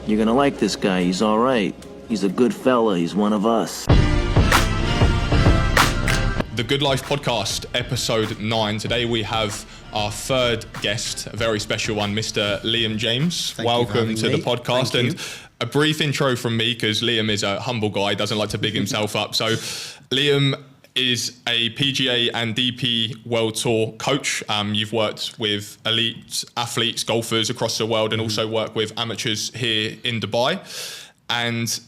You're gonna like this guy. He's all right. He's a good fella. He's one of us. The Good Life Podcast, episode 9. Today we have our third guest, a very special one, Mr. Liam James. Welcome to the podcast. And a brief intro from me, because Liam is a humble guy, doesn't like to big himself up. So Liam is a PGA and DP World Tour coach. You've worked with elite athletes, golfers across the world, and also worked with amateurs here in Dubai. And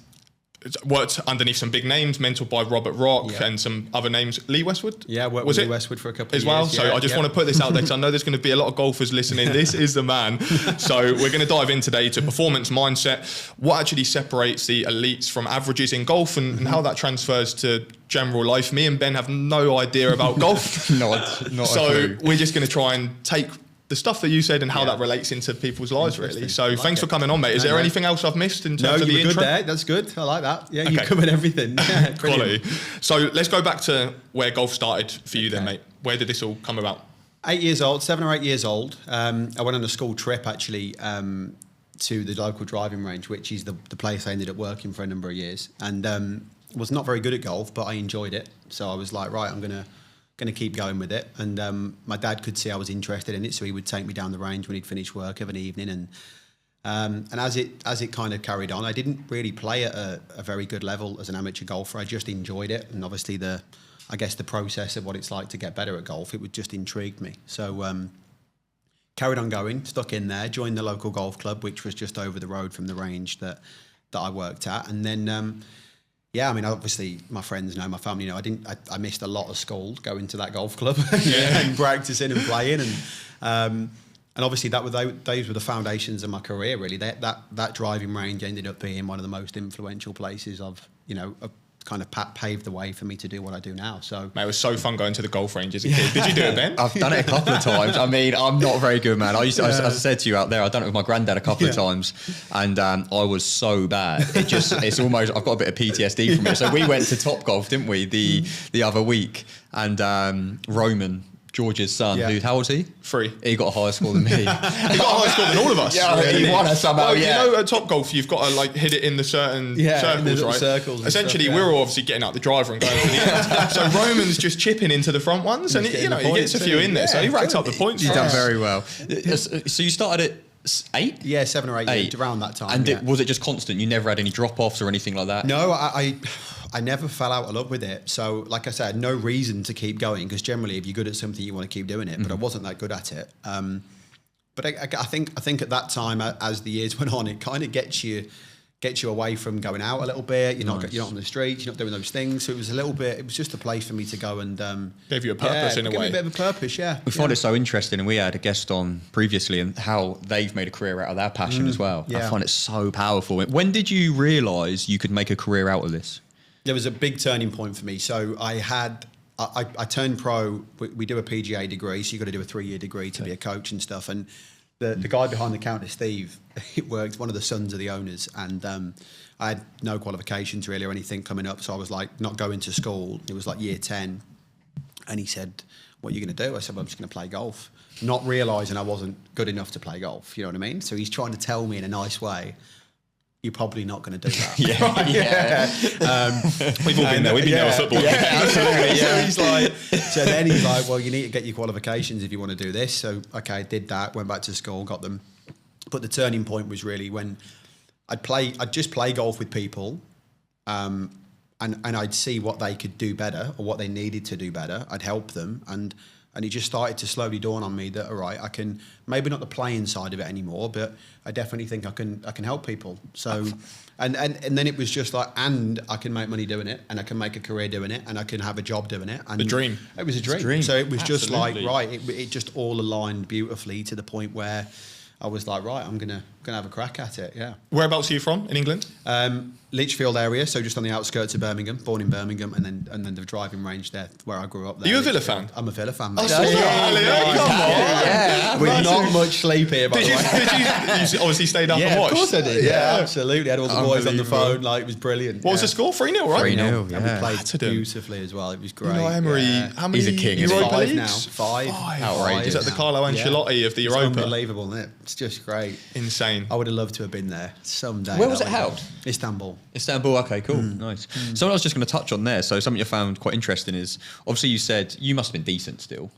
worked underneath some big names, mentored by Robert Rock and some other names. Lee Westwood? Yeah, worked with Lee Westwood for a couple of years. As well. So I just want to put this out there because I know there's going to be a lot of golfers listening. This is the man. So we're going to dive in today to performance mindset, what actually separates the elites from averages in golf, and how that transfers to general life. Me and Ben have no idea about golf. not so we're just going to try and take the stuff that you said and how that relates into people's lives, really. So thanks for coming on, mate. Is there anything else I've missed in terms of the intro? No, you were good there. That's good. I like that. Yeah, you covered everything. Yeah, quality. So let's go back to where golf started for you then, mate. Where did this all come about? 7 or 8 years old. I went on a school trip, actually, to the local driving range, which is the place I ended up working for a number of years. And was not very good at golf, but I enjoyed it. So I was like, right, I'm going to keep going with it. And my dad could see I was interested in it, so he would take me down the range when he'd finish work of an evening. And as it kind of carried on, I didn't really play at a very good level as an amateur golfer. I just enjoyed it, and obviously the process of what it's like to get better at golf, it would just intrigued me. So carried on going, stuck in there, joined the local golf club, which was just over the road from the range that I worked at, and then. Obviously my friends know, my family know. I missed a lot of school going to that golf club and practicing and playing, and obviously those were the foundations of my career. Really, that driving range ended up being one of the most influential places of kind of paved the way for me to do what I do now. So, mate, it was so fun going to the golf range as a kid. Did you do it, Ben? I've done it a couple of times. I mean, I'm not very good, man. As I said to you out there, I've done it with my granddad a couple of times, and I was so bad. It's almost, I've got a bit of PTSD from it. So we went to Topgolf, didn't we, the other week, and Roman, George's son, how old is he? 3. He got a higher score than me. He got a higher score than all of us. He won us somehow. Well, you know, at Topgolf, you've got to hit it in the certain circles, right? Circles. Essentially, we're all obviously getting out the driver and going for the end. So Roman's just chipping into the front ones, and he gets a few in there. So he racked up the points. He's done very well. So you started at 8? Yeah, 7 or 8 around that time. And was it just constant? You never had any drop-offs or anything like that? No, I never fell out of love with it. So, like I said, no reason to keep going, because generally, if you're good at something, you want to keep doing it. But I wasn't that good at it. But I think at that time, as the years went on, it kind of gets you away from going out a little bit. You're not on the streets. You're not doing those things. So it was just a place for me to go and gave you a purpose in a way. Gave me a bit of a purpose. Yeah. We find it so interesting, and we had a guest on previously, and how they've made a career out of their passion as well. Yeah. I find it so powerful. When did you realise you could make a career out of this? There was a big turning point for me. So I turned pro. We do a PGA degree, so you've got to do a 3-year degree to be a coach and stuff. And the guy behind the counter, Steve, he worked, one of the sons of the owners, and I had no qualifications really or anything coming up. So I was like not going to school. It was like year 10. And he said, "What are you going to do?" I said, "Well, I'm just going to play golf." Not realising I wasn't good enough to play golf. You know what I mean? So he's trying to tell me in a nice way, "You're probably not going to do that." We've all been there. We've been there with football. Yeah, absolutely. So then he's like, "Well, you need to get your qualifications if you want to do this." So, okay, I did that, went back to school, got them. But the turning point was really when I'd just play golf with people, and I'd see what they could do better or what they needed to do better. I'd help them, and it just started to slowly dawn on me that, all right, I can, maybe not the playing side of it anymore, but I definitely think I can help people. So, and then it was just like, and I can make money doing it, and I can make a career doing it, and I can have a job doing it. And the dream. It was a dream. So it was just like, right, it just all aligned beautifully to the point where I was like, right, I'm gonna have a crack at it. Yeah. Whereabouts are you from in England? Lichfield area, so just on the outskirts of Birmingham. Born in Birmingham, and then the driving range there where I grew up. There. Are you a Villa fan? I'm a Villa fan. Oh, come on! With not much sleep here, by the way. Did you obviously stayed up and watched? Of course I did. Yeah, absolutely. I had all the boys on the phone. Like, it was brilliant. What was the score? 3-0, right? 3-0. Yeah. And we played beautifully as well. It was great. You know, Emery, how many? He's a king. Europa Five Leagues? now. Five. Outrageous. Is that the Carlo Ancelotti of the It's Europa? unbelievable, isn't it? It's just great. Insane. insane. I would have loved to have been there someday. Where was That it would- held? Istanbul. Istanbul, okay, cool, nice. So what I was just going to touch on there, so something you found quite interesting is, obviously you said you must have been decent still.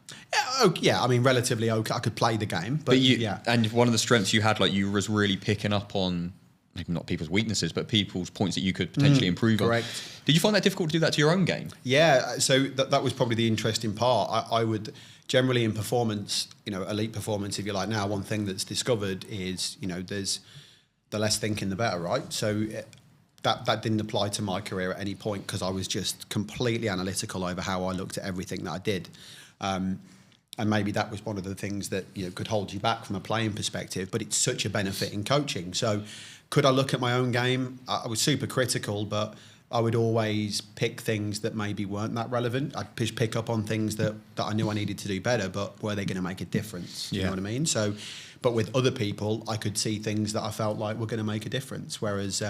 Yeah, I mean, relatively okay. I could play the game, but yeah. And one of the strengths you had, like you was really picking up on, maybe not people's weaknesses, but people's points that you could potentially improve correct. on. Did you find that difficult to do that to your own game? Yeah, so that was probably the interesting part. I would generally in performance, elite performance, if you like now, one thing that's discovered is, there's the less thinking, the better, right? So that didn't apply to my career at any point because I was just completely analytical over how I looked at everything that I did. And maybe that was one of the things that could hold you back from a playing perspective, but it's such a benefit in coaching. So could I look at my own game? I was super critical, but I would always pick things that maybe weren't that relevant. I'd pick up on things that I knew I needed to do better, but were they going to make a difference? You know what I mean? So, but with other people, I could see things that I felt like were going to make a difference. Whereas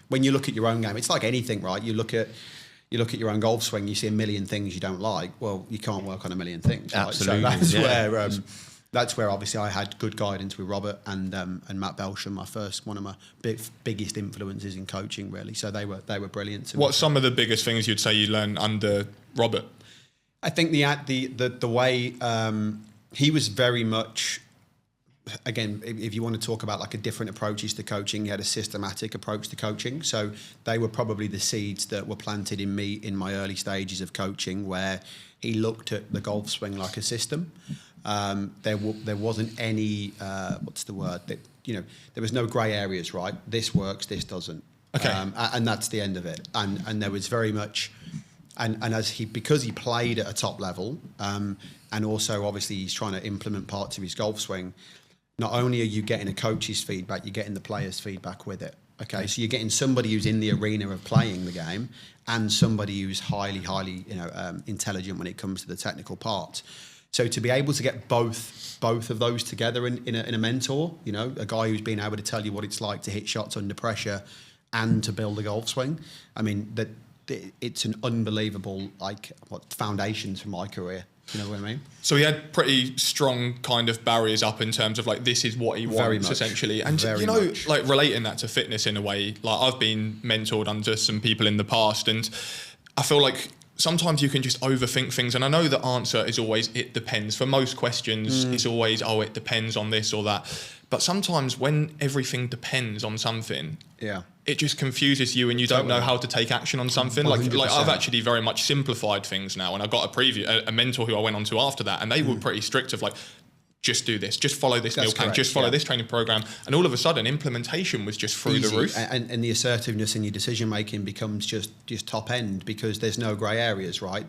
when you look at your own game, it's like anything, right? You look at your own golf swing, you see a million things you don't like. Well, you can't work on a million things. Right? Absolutely. So that's where obviously I had good guidance with Robert and Matt Belsham, one of my biggest influences in coaching, really. So they were brilliant to me. What's some of the biggest things you'd say you learned under Robert? I think the way he was very much. Again, if you want to talk about like a different approaches to coaching, he had a systematic approach to coaching. So they were probably the seeds that were planted in me in my early stages of coaching, where he looked at the golf swing like a system. There wasn't any what's the word that there was no grey areas, right? This works, this doesn't. Okay, and that's the end of it. And there was very much. And because he played at a top level, and also obviously he's trying to implement parts of his golf swing. Not only are you getting a coach's feedback, you're getting the player's feedback with it. Okay, so you're getting somebody who's in the arena of playing the game, and somebody who's highly intelligent when it comes to the technical part. So to be able to get both of those together in a mentor, a guy who's been able to tell you what it's like to hit shots under pressure, and to build a golf swing. I mean that it's an unbelievable foundations for my career. You know what I mean? So he had pretty strong kind of barriers up in terms of like, this is what he wants essentially. And like relating that to fitness in a way, like I've been mentored under some people in the past, and I feel like sometimes you can just overthink things. And I know the answer is always, it depends. For most questions, it's always, it depends on this or that. But sometimes when everything depends on something, it just confuses you and you don't know how to take action on something. 100%. Like I've actually very much simplified things now, and I got a mentor who I went on to after that, and they were pretty strict of like, just do this, just follow this meal plan, just follow this training program. And all of a sudden implementation was just through the roof. And the assertiveness in your decision making becomes just top end, because there's no grey areas, right?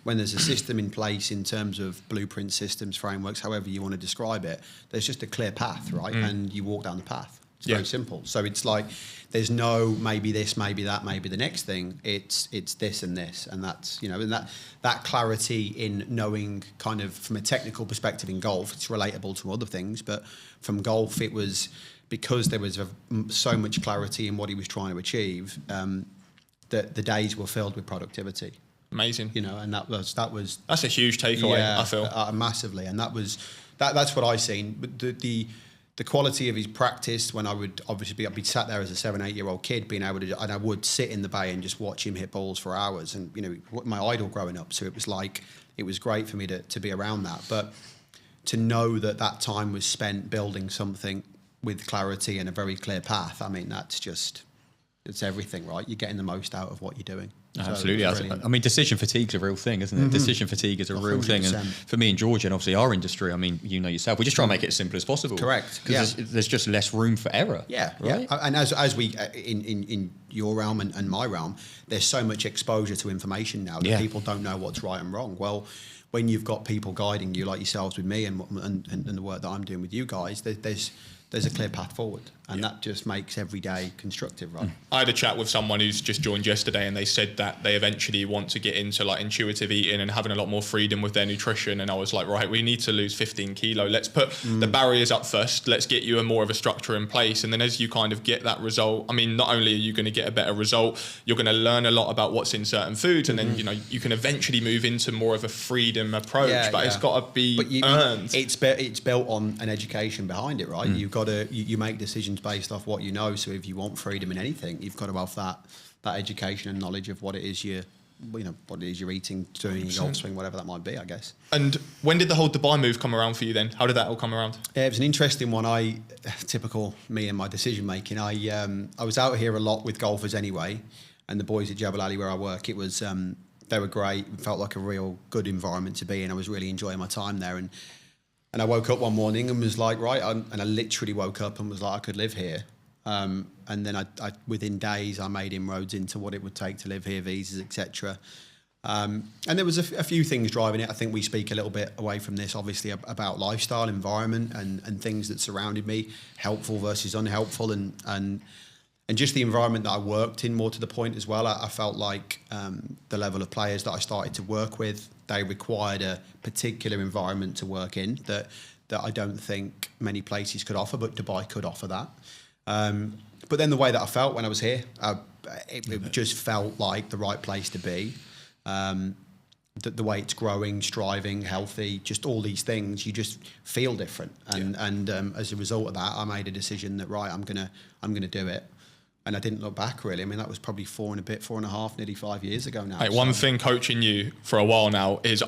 When there's a system in place in terms of blueprint systems, frameworks, however you want to describe it, there's just a clear path, right? And you walk down the path. It's very simple. So it's like there's no maybe this, maybe that, maybe the next thing. It's this and this, and that's and that clarity in knowing kind of from a technical perspective in golf, it's relatable to other things, but from golf it was because there was so much clarity in what he was trying to achieve. That the days were filled with productivity. Amazing. And that's a huge takeaway. I feel massively, and that's what I seen. But the quality of his practice, when I would obviously I'd be sat there as a 7-8-year-old kid, being able to, and I would sit in the bay and just watch him hit balls for hours, and my idol growing up. So it was great for me to be around that, but to know that time was spent building something with clarity and a very clear path. I mean, it's everything, right? You're getting the most out of what you're doing. Absolutely. I mean, decision fatigue is a real thing, isn't it? Decision fatigue is a real 100%. Thing. And for me and George, and obviously our industry, I mean, yourself, we just try and make it as simple as possible. Correct. Because there's just less room for error. Yeah. Right? Yeah. And as we, in your realm and my realm, there's so much exposure to information now that people don't know what's right and wrong. Well, when you've got people guiding you like yourselves with me and the work that I'm doing with you guys, there's a clear path forward, and that just makes every day constructive, right? I had a chat with someone who's just joined yesterday, and they said that they eventually want to get into like intuitive eating and having a lot more freedom with their nutrition. And I was like, right, we need to lose 15 kilo. Let's put the barriers up first. Let's get you more of a structure in place. And then as you kind of get that result, I mean, not only are you going to get a better result, you're going to learn a lot about what's in certain foods. And then, you can eventually move into more of a freedom approach, but it's got to be earned. It's built on an education behind it, right? You've got to, you make decisions based off what you know. So if you want freedom in anything, you've got to have that education and knowledge of what it is what it is you're eating, doing your golf swing, whatever that might be, I guess. And when did the whole Dubai move come around for you then? How did that all come around? Yeah, it was an interesting one. Typical me and my decision making. I was out here a lot with golfers anyway, and the boys at Jebel Ali where I work, it was they were great. It felt like a real good environment to be in. I was really enjoying my time there, and I woke up one morning and was like, and I literally woke up and was like, I could live here. And then I within days I made inroads into what it would take to live here, visas, etc. And there was a few things driving it. I think we speak a little bit away from this, obviously, about lifestyle, environment, and things that surrounded me, helpful versus unhelpful, and just the environment that I worked in. More to the point as well, I felt like the level of players that I started to work with, they required a particular environment to work in that I don't think many places could offer, but Dubai could offer that. But then the way that I felt when I was here, it just felt like the right place to be. The way it's growing, striving, healthy, just all these things, you just feel different. And as a result of that, I made a decision that I'm gonna do it. And I didn't look back really. I mean, that was probably 4.5, nearly 5 years ago now. Hey, one thing coaching you for a while now is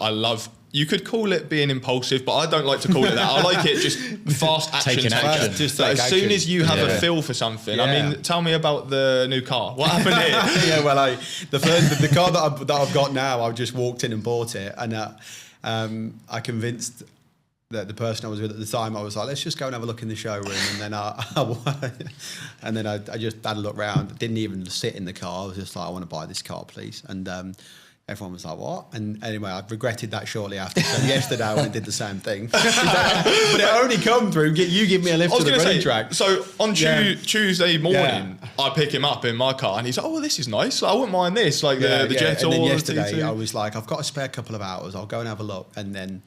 you could call it being impulsive, but I don't like to call it that. I like it just fast action. Taking action. Just like take as soon action. as you have a feel for something. Yeah. I mean, tell me about the new car. What happened here? Yeah, well, the car that I've got now, I just walked in and bought it, and I convinced the person I was with at the time, I was like, let's just go and have a look in the showroom, and then I just had a look round. Didn't even sit in the car. I was just like, I want to buy this car, please. And everyone was like, what? And anyway, I regretted that shortly after. So yesterday I went and did the same thing. But it only come through, you give me a lift to the running track. So on Tuesday morning, I pick him up in my car and he's like, oh, well, this is nice. Like, I wouldn't mind this. Like the Jet. And then or yesterday the I was like, I've got a spare couple of hours. I'll go and have a look. And then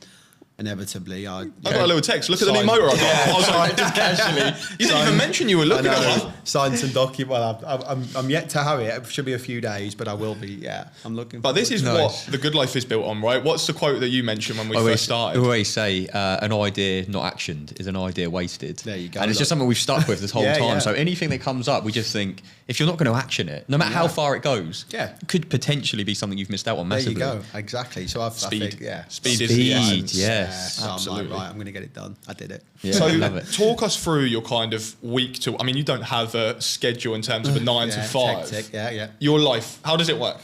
inevitably I got a little text. Look at the new motor I got. I was like, just casually. You didn't even mention you were looking at one. Signed some document. Well, I'm yet to have it. It should be a few days, but I will be. Yeah, I'm looking. But this is what the good life is built on, right? What's the quote that you mentioned when we first started? I always say an idea not actioned is an idea wasted. There you go. And it's just something we've stuck with this whole time. Yeah. So anything that comes up, we just think, if you're not going to action it, no matter how far it goes, could potentially be something you've missed out on massively. There you go. Exactly. So Speed. I think, Speed is the essence. Yes. So Absolutely. I'm like, right, I'm going to get it done. I did it. Yeah, So love it. talk us through your kind of week to. I mean, you don't have a schedule in terms of a 9 to 5. Hectic. Yeah. Your life. How does it work?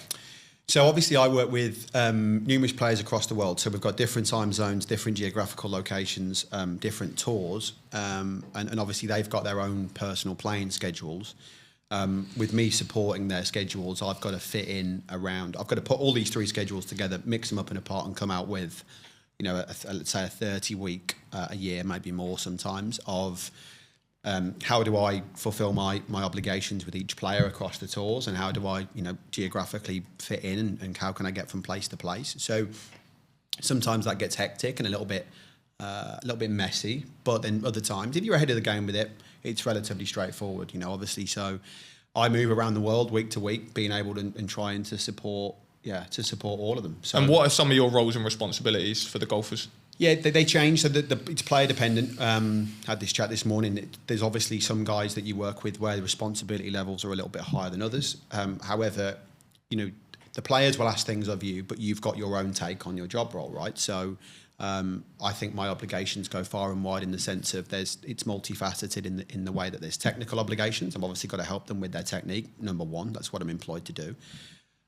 So obviously I work with numerous players across the world. So we've got different time zones, different geographical locations, different tours. And obviously they've got their own personal playing schedules. With me supporting their schedules, I've got to fit in around, I've got to put all these 3 schedules together, mix them up in a pot and come out with, let's say a 30-week, a year, maybe more sometimes, of how do I fulfill my obligations with each player across the tours, and how do I, geographically fit in, and how can I get from place to place? So sometimes that gets hectic and a little bit messy, but then other times, if you're ahead of the game with it, it's relatively straightforward, obviously. So I move around the world week to week, being able to and trying to support all of them. So, And what are some of your roles and responsibilities for the golfers? Yeah, they change. So it's player dependent. Had this chat this morning. There's obviously some guys that you work with where the responsibility levels are a little bit higher than others. However, the players will ask things of you, but you've got your own take on your job role, right? So I think my obligations go far and wide in the sense of it's multifaceted in the way that there's technical obligations. I've obviously got to help them with their technique. Number one, that's what I'm employed to do.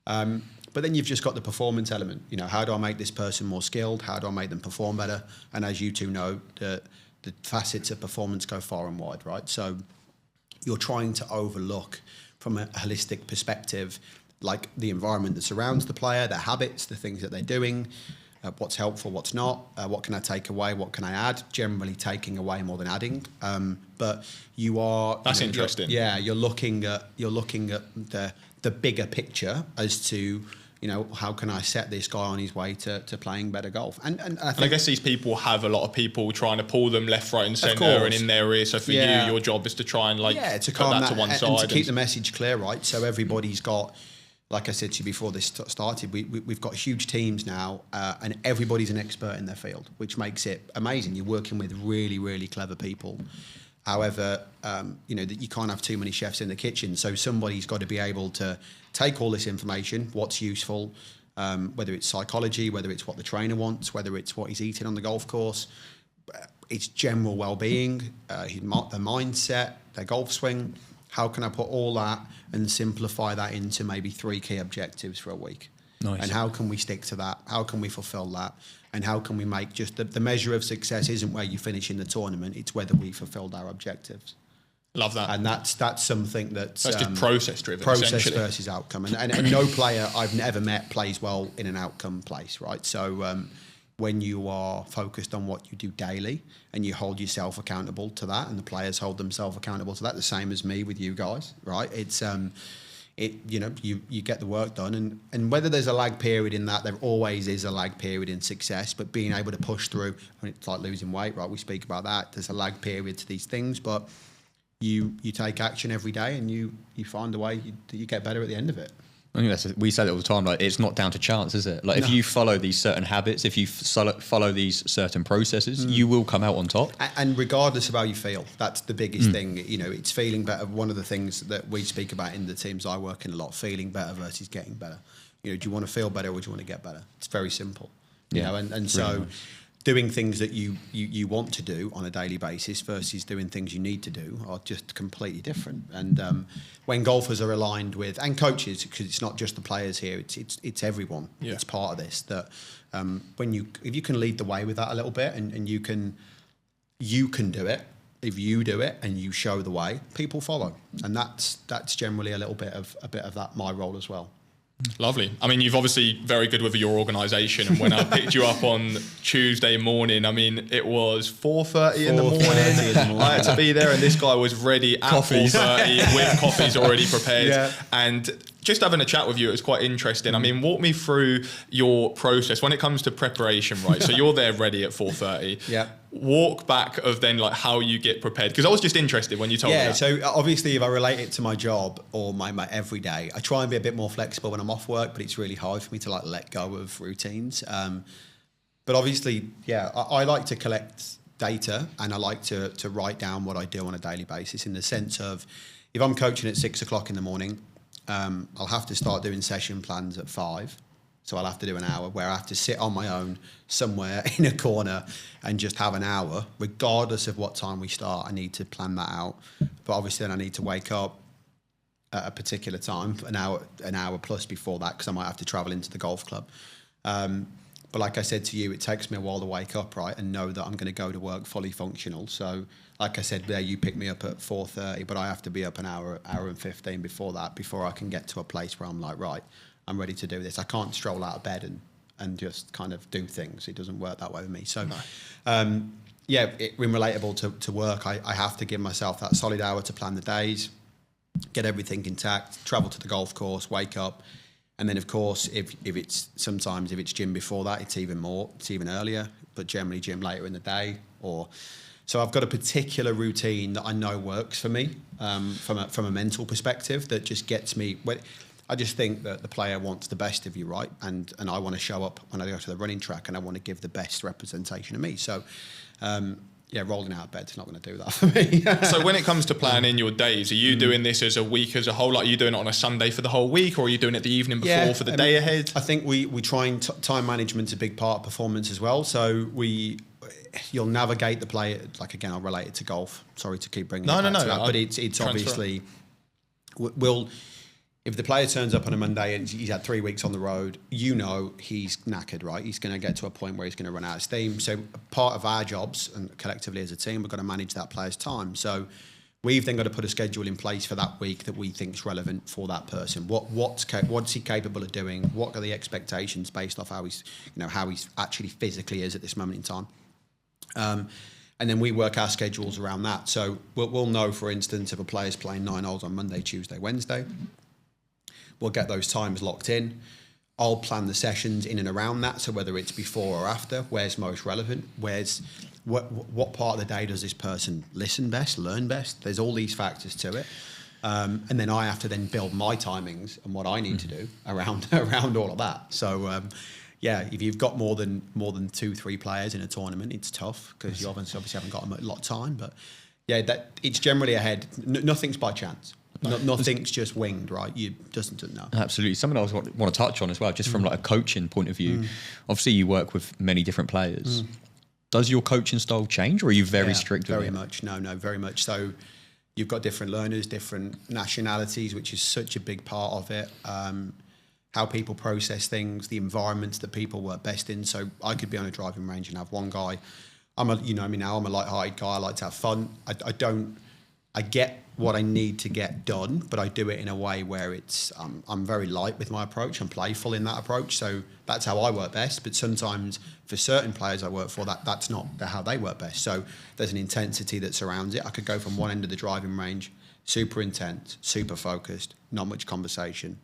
But then you've just got the performance element. How do I make this person more skilled? How do I make them perform better? And as you two know, the facets of performance go far and wide, right? So you're trying to overlook from a holistic perspective, like the environment that surrounds the player, their habits, the things that they're doing, what's helpful, what's not, what can I take away, what can I add, generally taking away more than adding. But you are... That's interesting. You're looking at the bigger picture as to, how can I set this guy on his way to playing better golf? And I guess these people have a lot of people trying to pull them left, right, and centre and in their ear. So for you, your job is to try and to put that to one side and to keep the message clear, right? So everybody's got, like I said to you before this started, we've got huge teams now, and everybody's an expert in their field, which makes it amazing. You're working with really, really clever people. However, that you can't have too many chefs in the kitchen. So somebody's got to be able to take all this information, what's useful, whether it's psychology, whether it's what the trainer wants, whether it's what he's eating on the golf course, it's general well-being, their mindset, their golf swing. How can I put all that and simplify that into maybe 3 key objectives for a week? Nice. And how can we stick to that? How can we fulfill that? And how can we make just the measure of success isn't where you finish in the tournament, it's whether we fulfilled our objectives. Love that. And that's something that's just process driven. Process versus outcome. And no player I've never met plays well in an outcome place, right? So when you are focused on what you do daily and you hold yourself accountable to that, and the players hold themselves accountable to that, the same as me with you guys, right? It's you get the work done, and whether there's a lag period in that, there always is a lag period in success, but being able to push through, it's like losing weight, right? We speak about that. There's a lag period to these things, but you take action every day, and you find a way that you get better at the end of it. I think we say that all the time. Like, it's not down to chance, is it? Like, if you follow these certain habits, if you follow these certain processes, you will come out on top. And regardless of how you feel, that's the biggest thing. It's feeling better. One of the things that we speak about in the teams I work in a lot: feeling better versus getting better. Do you want to feel better or do you want to get better? It's very simple. And so. Nice. Doing things that you want to do on a daily basis versus doing things you need to do are just completely different. And when golfers are aligned with, and coaches, because it's not just the players here, it's everyone. Yeah. It's part of this. That if you can lead the way with that a little bit, and you can do it. If you do it and you show the way, people follow, and that's generally a bit of that my role as well. Lovely. I mean, you've obviously very good with your organisation, and when I picked you up on Tuesday morning, I mean, it was 4:30 in the morning. I had to be there, and this guy was ready at 4:30 with coffees already prepared. Yeah. And just having a chat with you, it was quite interesting. I mean, walk me through your process when it comes to preparation, right? So you're there ready at 4:30. Yeah. Walk back of then like how you get prepared, because I was just interested when you told me that. So obviously if I relate it to my job or my everyday, I try and be a bit more flexible when I'm off work, but it's really hard for me to like let go of routines. But obviously, I like to collect data, and I like to write down what I do on a daily basis, in the sense of, if I'm coaching at 6 o'clock in the morning, I'll have to start doing session plans at 5. So I'll have to do an hour where I have to sit on my own somewhere in a corner and just have an hour, regardless of what time we start. I need to plan that out. But obviously then I need to wake up at a particular time, an hour plus before that, because I might have to travel into the golf club. But like I said to you, it takes me a while to wake up, right, and know that I'm going to go to work fully functional. So like I said there, you pick me up at 4:30, but I have to be up an hour and 15 before that, before I can get to a place where I'm like, right, I'm ready to do this. I can't stroll out of bed and just kind of do things. It doesn't work that way with me. So, when relatable to work, I have to give myself that solid hour to plan the days, get everything intact, travel to the golf course, wake up. And then, of course, if it's gym before that, it's even earlier, but generally gym later in the day. So I've got a particular routine that I know works for me from a mental perspective, that just gets me. I just think that the player wants the best of you, right? And I want to show up when I go to the running track, and I want to give the best representation of me. So, rolling out of bed's not going to do that for me. So when it comes to planning your days, are you doing this as a week as a whole? Like, are you doing it on a Sunday for the whole week, or are you doing it the evening before for the day ahead? I think we try and time management's a big part of performance as well. So you'll navigate the play. Like, again, I'll relate it to golf. Sorry to keep bringing it back to that, but it's obviously if the player turns up on a Monday and he's had 3 weeks on the road, he's knackered, right? He's going to get to a point where he's going to run out of steam. So part of our jobs, and collectively as a team, we've got to manage that player's time. So we've then got to put a schedule in place for that week that we think is relevant for that person. What's he capable of doing? What are the expectations based off how he's actually physically is at this moment in time? And then we work our schedules around that. So we'll know, for instance, if a player's playing 9 holes on Monday, Tuesday, Wednesday, we'll get those times locked in. I'll plan the sessions in and around that. So whether it's before or after, where's most relevant? What part of the day does this person listen best, learn best? There's all these factors to it. And then I have to then build my timings and what I need to do around all of that. So, if you've got more than 2-3 players in a tournament, it's tough, because you obviously haven't got a lot of time. But Yeah, that it's generally ahead. Nothing's by chance. Nothing's just winged, right? You doesn't know. Absolutely. Something else I want to touch on as well, just from like a coaching point of view. Obviously, you work with many different players. Does your coaching style change, or are you very strict with it? Very much. No, very much. So you've got different learners, different nationalities, which is such a big part of it. How people process things, the environments that people work best in. So I could be on a driving range and have one guy. I'm a light-hearted guy. I like to have fun. I get what I need to get done, but I do it in a way where it's I'm very light with my approach. I'm playful in that approach, so that's how I work best. But sometimes for certain players I work for, that's not how they work best. So there's an intensity that surrounds it. I could go from one end of the driving range, super intense, super focused, not much conversation,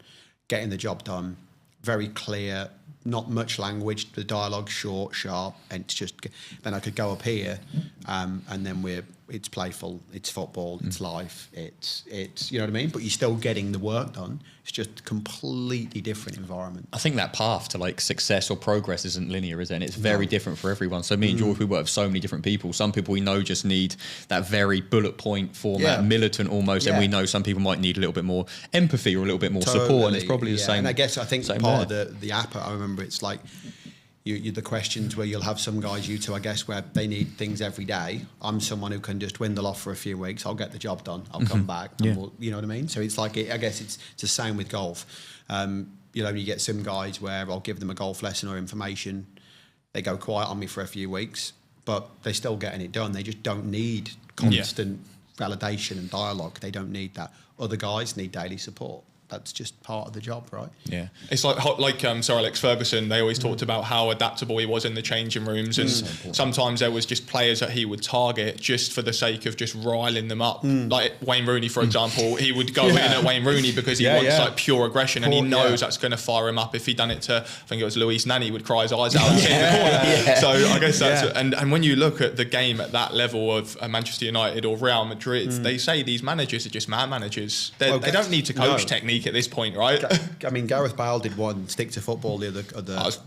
getting the job done, very clear, not much language, the dialogue's short, sharp, and it's just. Then I could go up here, and then it's playful, it's football, it's life, it's you know what I mean. But you're still getting the work done. It's just a completely different environment. I think that path to like success or progress isn't linear, is it? And it's very different for everyone. So me and George, we work with so many different people. Some people we know just need that very bullet point format, militant almost, and we know some people might need a little bit more empathy or a little bit more support. And it's probably the same. And I think of part of the app, I remember it's like you the questions where you'll have some guys, you two, I guess, where they need things every day. I'm someone who can just dwindle off for a few weeks. I'll get the job done. I'll come back. And you know what I mean? So it's like, I guess it's the same with golf. You get some guys where I'll give them a golf lesson or information. They go quiet on me for a few weeks, but they're still getting it done. They just don't need constant validation and dialogue. They don't need that. Other guys need daily support. That's just part of the job, right? Yeah, it's like Sir Alex Ferguson. They always talked about how adaptable he was in the changing rooms, and sometimes there was just players that he would target just for the sake of just riling them up. Like Wayne Rooney, for example, he would go in at Wayne Rooney because he wants like pure aggression, and he knows that's going to fire him up. If he done it to, I think it was Luis Nani, he would cry his eyes out and sit in the corner. So I guess that's and when you look at the game at that level of Manchester United or Real Madrid, they say these managers are just man managers. They don't need to coach technique at this point, right? I mean, Gareth Bale did one Stick to Football the other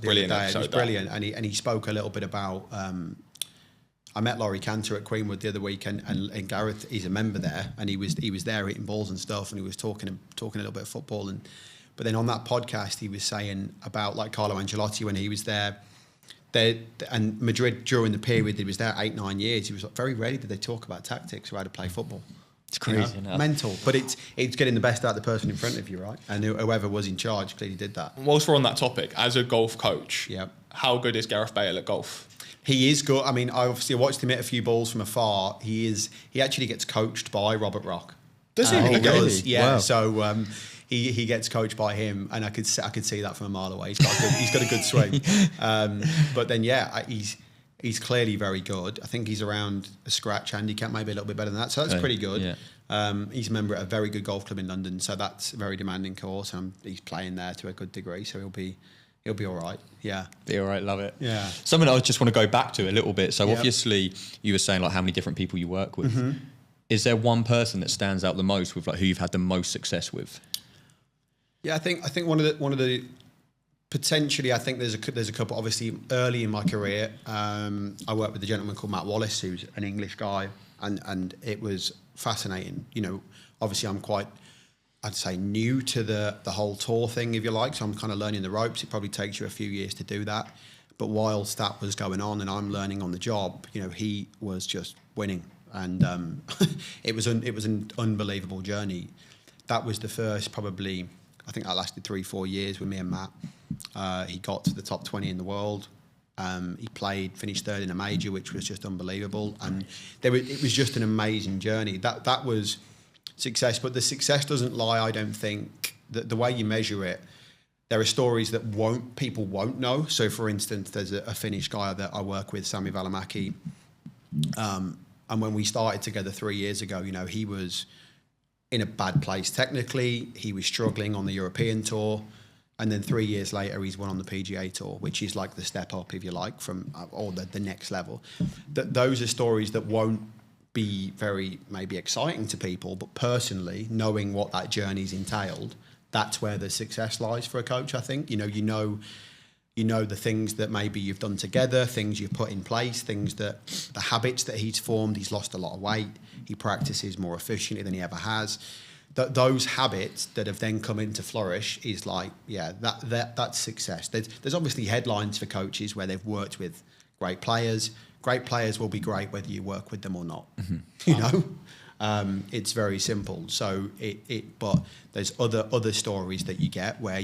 brilliant day. It was brilliant, and he spoke a little bit about. I met Laurie Cantor at Queenwood the other week, and Gareth, he's a member there, and he was there hitting balls and stuff, and he was talking a little bit of football, but then on that podcast he was saying about like Carlo Ancelotti when he was there. And Madrid during the period he was there 8-9 years, he was like, very rarely did they talk about tactics or how to play football. It's crazy, mental, but it's getting the best out of the person in front of you, right? And whoever was in charge clearly did that. Whilst we're on that topic, as a golf coach, how good is Gareth Bale at golf? He is good. I mean, I obviously watched him hit a few balls from afar. He actually gets coached by Robert Rock. Does he? He does, yeah. Wow. So he gets coached by him, and I could see that from a mile away. He's got a good swing. But then he's clearly very good. I think he's around a scratch handicap, maybe a little bit better than that. So that's pretty good. Yeah. He's a member at a very good golf club in London, so that's a very demanding course. And he's playing there to a good degree, so he'll be all right. Yeah. Be all right. Love it. Yeah. Something I just want to go back to a little bit. So obviously you were saying like how many different people you work with. Is there one person that stands out the most with like who you've had the most success with? Yeah, I think one of the potentially, I think there's a couple. Obviously, early in my career, I worked with a gentleman called Matt Wallace, who's an English guy, and it was fascinating. You know, obviously, I'm quite, I'd say, new to the whole tour thing, if you like. So I'm kind of learning the ropes. It probably takes you a few years to do that. But whilst that was going on, and I'm learning on the job, you know, he was just winning, and it was an unbelievable journey. That was the first probably. I think that lasted 3-4 years with me and Matt. He got to the top 20 in the world. He finished third in a major, which was just unbelievable. And it was just an amazing journey. That was success, but the success doesn't lie, I don't think. The way you measure it, there are stories that people won't know. So, for instance, there's a Finnish guy that I work with, Sami Välimäki. And when we started together 3 years ago, you know, he was in a bad place technically. He was struggling on the European tour, and then 3 years later he's won on the PGA Tour, which is like the step up, if you like, from or the next level. Those are stories that won't be very maybe exciting to people, but personally, knowing what that journey's entailed, that's where the success lies for a coach. I think you know You know the things that maybe you've done together, things you've put in place, the habits that he's formed. He's lost a lot of weight. He practices more efficiently than he ever has. Those habits that have then come into flourish is like, that's success. There's obviously headlines for coaches where they've worked with great players. Great players will be great whether you work with them or not. You know, it's very simple. So but there's other stories that you get where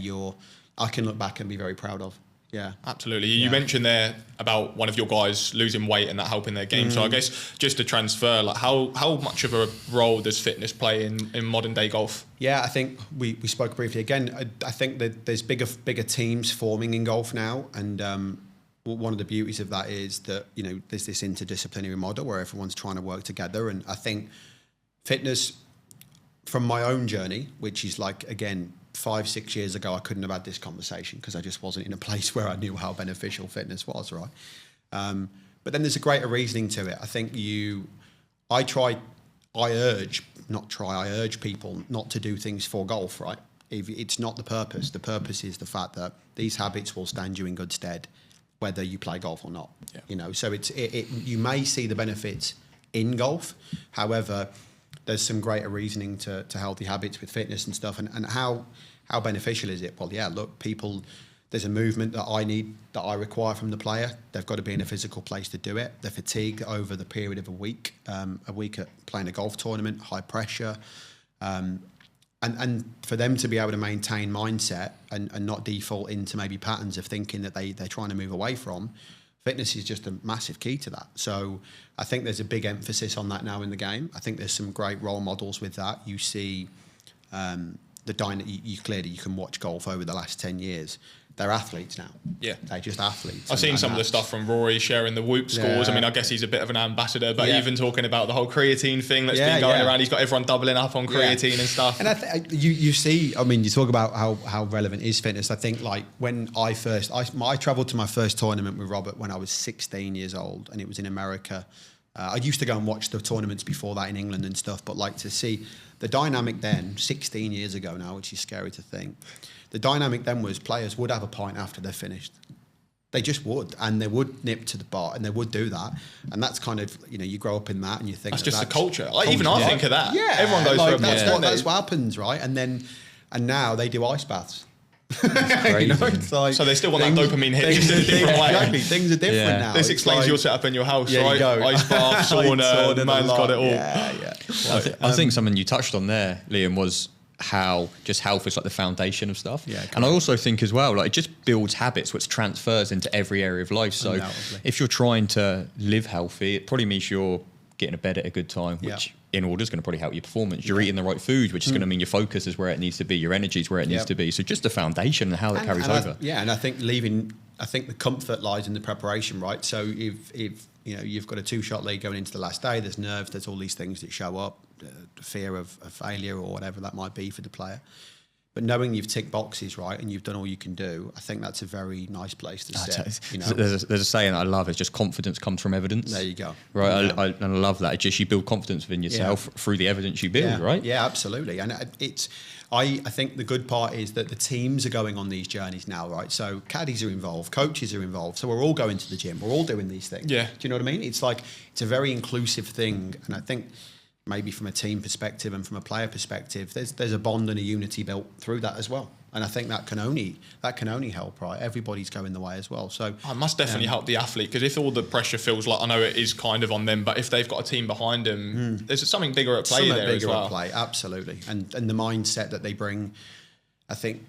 I can look back and be very proud of. Yeah, absolutely. You mentioned there about one of your guys losing weight and that helping their game. So I guess just to transfer, like how much of a role does fitness play in modern day golf? Yeah, I think we spoke briefly again. I think that there's bigger teams forming in golf now, and one of the beauties of that is that there's this interdisciplinary model where everyone's trying to work together. And I think fitness, from my own journey, which is like, again, 5-6 years ago, I couldn't have had this conversation because I just wasn't in a place where I knew how beneficial fitness was, right? But then there's a greater reasoning to it. I think I urge people not to do things for golf, right? It's not the purpose. The purpose is the fact that these habits will stand you in good stead whether you play golf or not. Yeah. So you may see the benefits in golf. However, there's some greater reasoning to healthy habits with fitness and stuff. And how beneficial is it? Well, yeah, look, there's a movement that I require from the player. They've got to be in a physical place to do it. They're fatigued over the period of a week at playing a golf tournament, high pressure. And for them to be able to maintain mindset and not default into maybe patterns of thinking that they're trying to move away from, fitness is just a massive key to that. So I think there's a big emphasis on that now in the game. I think there's some great role models with that. You see you can watch golf over the last 10 years. They're athletes now. Yeah. They're just athletes. I've seen some of the stuff from Rory sharing the Whoop scores. Yeah. I mean, I guess he's a bit of an ambassador, but even talking about the whole creatine thing that's been going around, he's got everyone doubling up on creatine and stuff. And you see, I mean, you talk about how relevant is fitness. I think like when I traveled to my first tournament with Robert when I was 16 years old, and it was in America. I used to go and watch the tournaments before that in England and stuff, but like to see the dynamic then, 16 years ago now, which is scary to think. The dynamic then was players would have a pint after they're finished. They just would, and they would nip to the bar, and they would do that. And that's kind of, you grow up in that, and you think that's just the culture. Like even I think of that. Yeah, everyone goes like, for a that's what happens, right? And now they do ice baths. Crazy. It's like so they still want that dopamine hit, just in a different way. Exactly, things are different now. This explains your setup in your house, right? You go. Ice bath, sauna, man's got it all. Yeah. I think something you touched on there, Liam, was how just health is like the foundation of stuff. Yeah, and I also think as well, like it just builds habits, which transfers into every area of life. So if you're trying to live healthy, it probably means you're getting to bed at a good time, which in order is going to probably help your performance. You're eating the right food, which is going to mean your focus is where it needs to be, your energy is where it needs to be. So just the foundation and how it carries over. And I think the comfort lies in the preparation, right? So if you've got a 2-shot lead going into the last day, there's nerves, there's all these things that show up, fear of failure or whatever that might be for the player. But knowing you've ticked boxes, right, and you've done all you can do, I think that's a very nice place to sit. There's a saying that I love, it's just confidence comes from evidence. There you go. Right, yeah. I love that. It's just you build confidence within yourself through the evidence you build, right? Yeah, absolutely. And I think the good part is that the teams are going on these journeys now, right? So caddies are involved, coaches are involved. So we're all going to the gym. We're all doing these things. Yeah. Do you know what I mean? It's like, it's a very inclusive thing. And I think maybe from a team perspective and from a player perspective, there's a bond and a unity built through that as well. And I think that can only help, right? Everybody's going the way as well. So it must definitely help the athlete, because if all the pressure feels like, I know it is kind of on them, but if they've got a team behind them, there's something bigger at play there as well. Absolutely. And the mindset that they bring, I think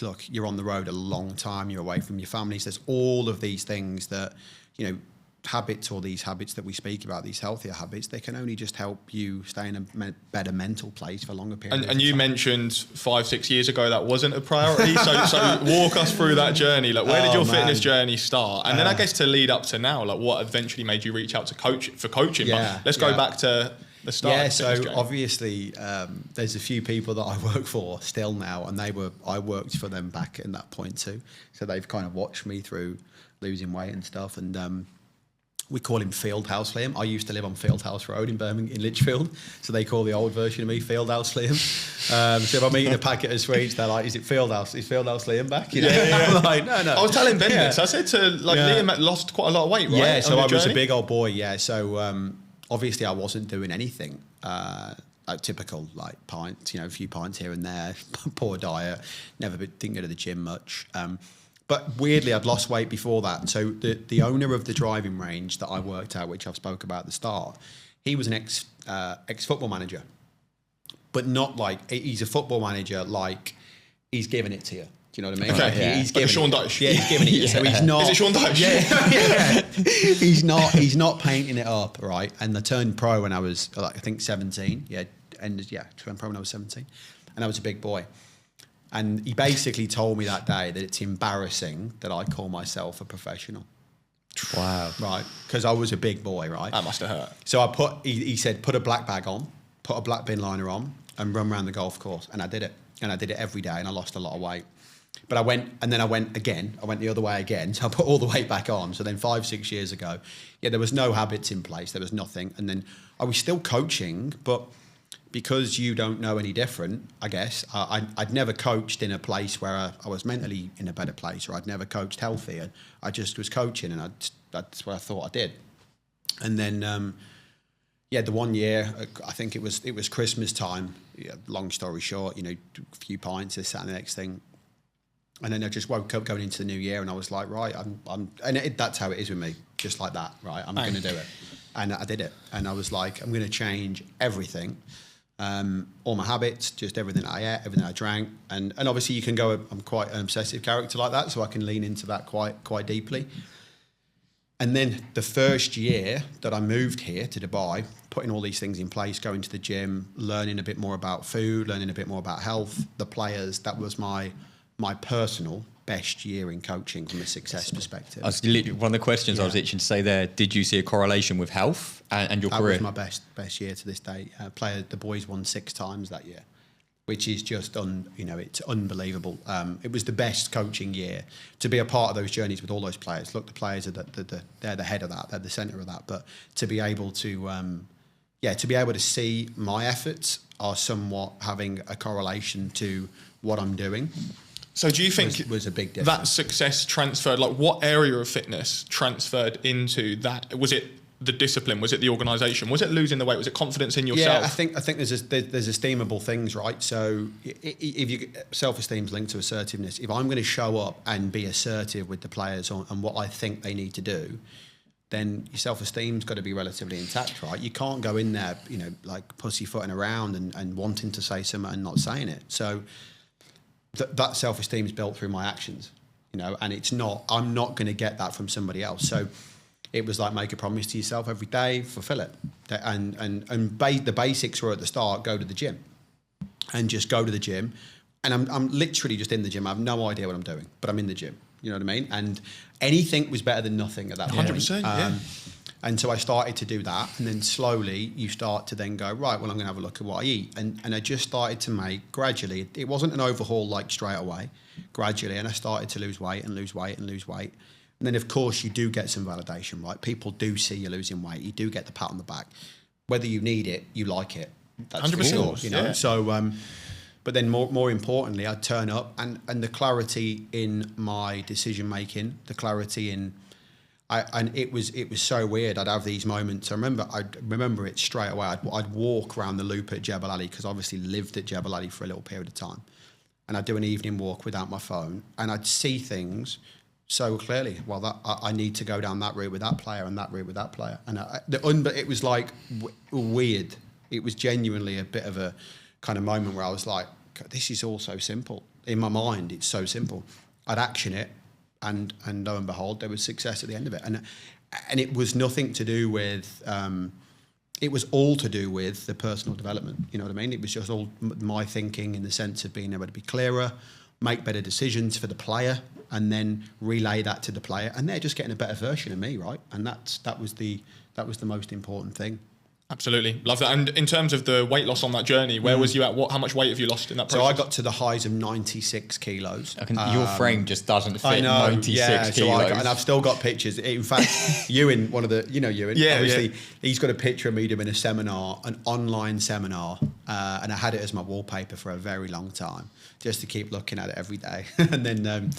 look, you're on the road a long time, you're away from your families. There's all of these things that, habits, or these habits that we speak about, these healthier habits, they can only just help you stay in a better mental place for longer periods. And you mentioned 5-6 years ago that wasn't a priority. so walk us through that journey. Like, where did your fitness journey start? And then I guess to lead up to now, like what eventually made you reach out to coaching? Yeah, but let's go back to the start. Yeah, so obviously there's a few people that I work for still now, and I worked for them back in that point too. So they've kind of watched me through losing weight and stuff. And We call him Fieldhouse Liam. I used to live on Fieldhouse Road in Birmingham, in Lichfield, so they call the old version of me Fieldhouse Liam. So if I'm eating a packet of sweets, they're like, "Is Fieldhouse Liam back?" You know? I'm like, no. I was telling Ben this. I said to Liam had lost quite a lot of weight, right? Yeah, so I was journey? a big old boy. Yeah, so obviously I wasn't doing anything. Like typical, like pints, a few pints here and there. Poor diet. Didn't go to the gym much. But weirdly, I'd lost weight before that. So the owner of the driving range that I worked at, which I've spoke about at the start, he was an ex football manager, but not like he's a football manager like he's giving it to you. Do you know what I mean? Okay, Like, he's like giving Sean it. Dyche. Yeah, he's giving it. Yeah. So he's not. Is it Sean Dyche? Yeah. He's not painting it up, right? And I turned pro when I was I think 17. Yeah, turned pro when I was 17, and I was a big boy. And he basically told me that day that it's embarrassing that I call myself a professional. Wow. Right, because I was a big boy, right? That must have hurt. So he said, put a black bag on, put a black bin liner on, and run around the golf course. And I did it. And I did it every day, and I lost a lot of weight. But I went again. I went the other way again. So I put all the weight back on. So then 5-6 years ago, there was no habits in place. There was nothing. And then I was still coaching, but because you don't know any different, I guess, I'd never coached in a place where I was mentally in a better place, or I'd never coached healthier. I just was coaching, and that's what I thought I did. And then, the one year, I think it was Christmas time. Yeah, long story short, a few pints, this, that, and the next thing. And then I just woke up going into the new year, and I was like, right, that's how it is with me, just like that, right? I'm going to do it. And I did it. And I was like, I'm going to change everything. All my habits, just everything I ate, everything I drank, and obviously you can go. I'm quite an obsessive character like that, so I can lean into that quite deeply. And then the first year that I moved here to Dubai, putting all these things in place, going to the gym, learning a bit more about food, learning a bit more about health, the players. That was my personal best year in coaching from a success perspective. One of the questions I was itching to say there, did you see a correlation with health and your career? That was my best year to this day. The boys won 6 times that year, which is just it's unbelievable. It was the best coaching year to be a part of those journeys with all those players. Look, the players are they're the head of that, they're the centre of that. But to be able to see my efforts are somewhat having a correlation to what I'm doing. So do you think was a big difference. That success transferred, like what area of fitness transferred into that? Was it the discipline? Was it the organisation? Was it losing the weight? Was it confidence in yourself? Yeah, I think there's esteemable things, right? So if self-esteem's linked to assertiveness. If I'm going to show up and be assertive with the players on what I think they need to do, then your self-esteem's got to be relatively intact, right? You can't go in there, like pussyfooting around and wanting to say something and not saying it. So that self-esteem is built through my actions, and I'm not going to get that from somebody else. So it was like, make a promise to yourself every day, fulfill it. And the basics were at the start, go to the gym and just go to the gym. And I'm literally just in the gym. I have no idea what I'm doing, but I'm in the gym. You know what I mean? And anything was better than nothing at that point. 100%, yeah. And so I started to do that, and then slowly you start to then go, right, well, I'm going to have a look at what I eat. And I just started to make, gradually, it wasn't an overhaul like straight away, gradually, and I started to lose weight and lose weight and lose weight. And then, of course, you do get some validation, right? People do see you losing weight. You do get the pat on the back. Whether you need it, you like it. That's 100%, for sure, yeah. So, but then more importantly, I'd turn up, and the clarity in my decision-making, the clarity in... And it was so weird. I'd have these moments. I remember it straight away. I'd walk around the loop at Jebel Ali, because I obviously lived at Jebel Ali for a little period of time, and I'd do an evening walk without my phone, and I'd see things so clearly. Well, I need to go down that route with that player and that route with that player, and it was like weird. It was genuinely a bit of a kind of moment where I was like, this is all so simple in my mind. It's so simple. I'd action it. And lo and behold, there was success at the end of it. And it was nothing to do with, it was all to do with the personal development. You know what I mean? It was just all my thinking in the sense of being able to be clearer, make better decisions for the player, and then relay that to the player. And they're just getting a better version of me, right? And that was the most important thing. Absolutely. Love that. And in terms of the weight loss on that journey, where was you at? How much weight have you lost in that process? So I got to the highs of 96 kilos. Your frame just doesn't fit I know, 96 kilos. So and I've still got pictures. In fact, Ewan, one of the, Ewan, obviously, he's got a picture of me doing a seminar, an online seminar, and I had it as my wallpaper for a very long time, just to keep looking at it every day. And then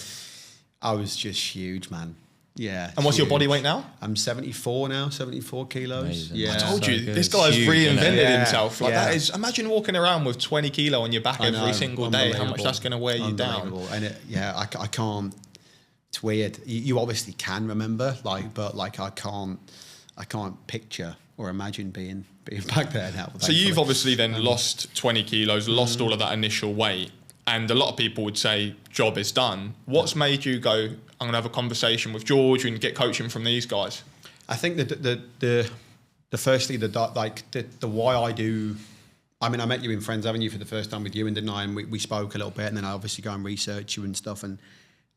I was just huge, man. Yeah. And what's your body weight now? I'm 74 now, 74 kilos. Amazing. Yeah. I told you, good. this guy's Huge, reinvented isn't it? himself. Like Yeah. that is, imagine walking around with 20 kilo on your back I every know, single day, how much unbelievable. that's going to wear you down. Unbelievable. And I can't, it's weird. You obviously can remember, but I can't picture or imagine being back there now. So you've obviously then lost 20 kilos, lost all of that initial weight. And a lot of people would say, job is done. What's made you go, I'm going to have a conversation with George and get coaching from these guys? I think that the firstly, the why I do, I mean, I met you in Friends Avenue for the first time with you, and didn't I? And we spoke a little bit, and then I obviously go and research you and stuff. And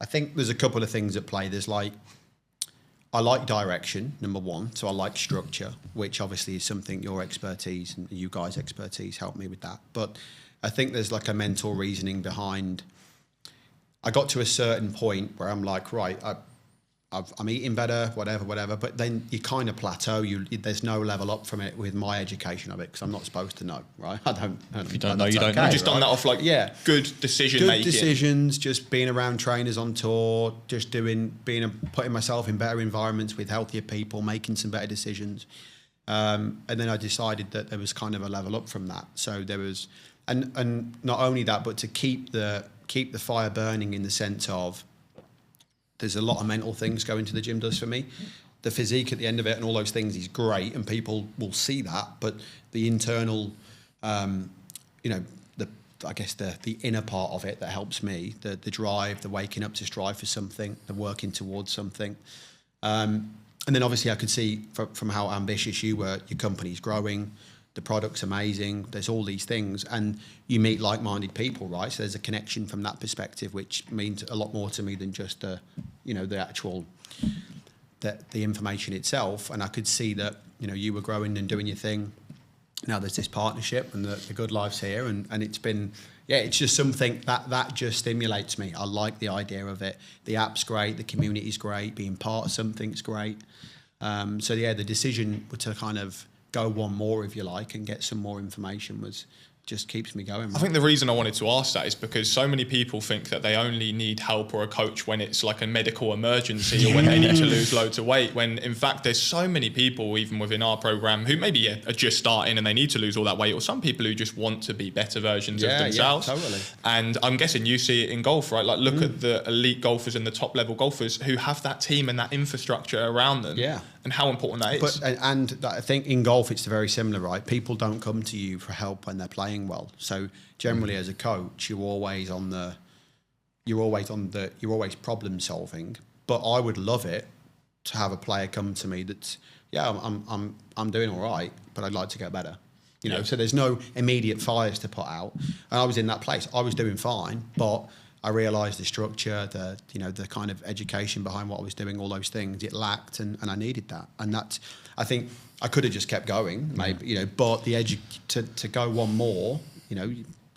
I think there's a couple of things at play. There's I like direction, number one. So I like structure, which obviously is something your expertise and you guys' expertise helped me with that. But I think there's a mental reasoning behind. I got to a certain point where I'm like, right, I'm eating better, whatever. But then you kind of plateau. There's no level up from it with my education of it, because I'm not supposed to know, right? I don't. If you don't know, you don't know. You've just done that off good decision Good making. decisions, just being around trainers on tour, just putting myself in better environments with healthier people, making some better decisions. And then I decided that there was kind of a level up from that. So there was, and not only that, but to keep the fire burning in the sense of, there's a lot of mental things going to the gym does for me. The physique at the end of it and all those things is great, and people will see that. But the internal, the inner part of it that helps me, the drive, the waking up to strive for something, the working towards something. And then obviously I could see from how ambitious you were, your company's growing, the product's amazing, there's all these things, and you meet like-minded people, right? So there's a connection from that perspective, which means a lot more to me than just the actual, the information itself. And I could see that, you were growing and doing your thing. Now there's this partnership, and the good life's here, and it's been, it's just something that just stimulates me. I like the idea of it. The app's great, the community's great, being part of something's great. The decision to kind of go one more, if you like, and get some more information just keeps me going. Right? I think the reason I wanted to ask that is because so many people think that they only need help or a coach when it's like a medical emergency or when they need to lose loads of weight, when in fact there's so many people even within our program who maybe are just starting and they need to lose all that weight, or some people who just want to be better versions of themselves. Yeah, totally. And I'm guessing you see it in golf, right? Like look at the elite golfers and the top level golfers who have that team and that infrastructure around them. Yeah. And how important that is. But and I think in golf it's very similar, right? People don't come to you for help when they're playing well. So generally, as a coach, you're always problem solving. But I would love it to have a player come to me that's, I'm doing all right, but I'd like to get better. So there's no immediate fires to put out. And I was in that place. I was doing fine, but I realised the structure, the kind of education behind what I was doing, all those things, it lacked, and I needed that. And that's, I think I could have just kept going, maybe, but the edge to go one more,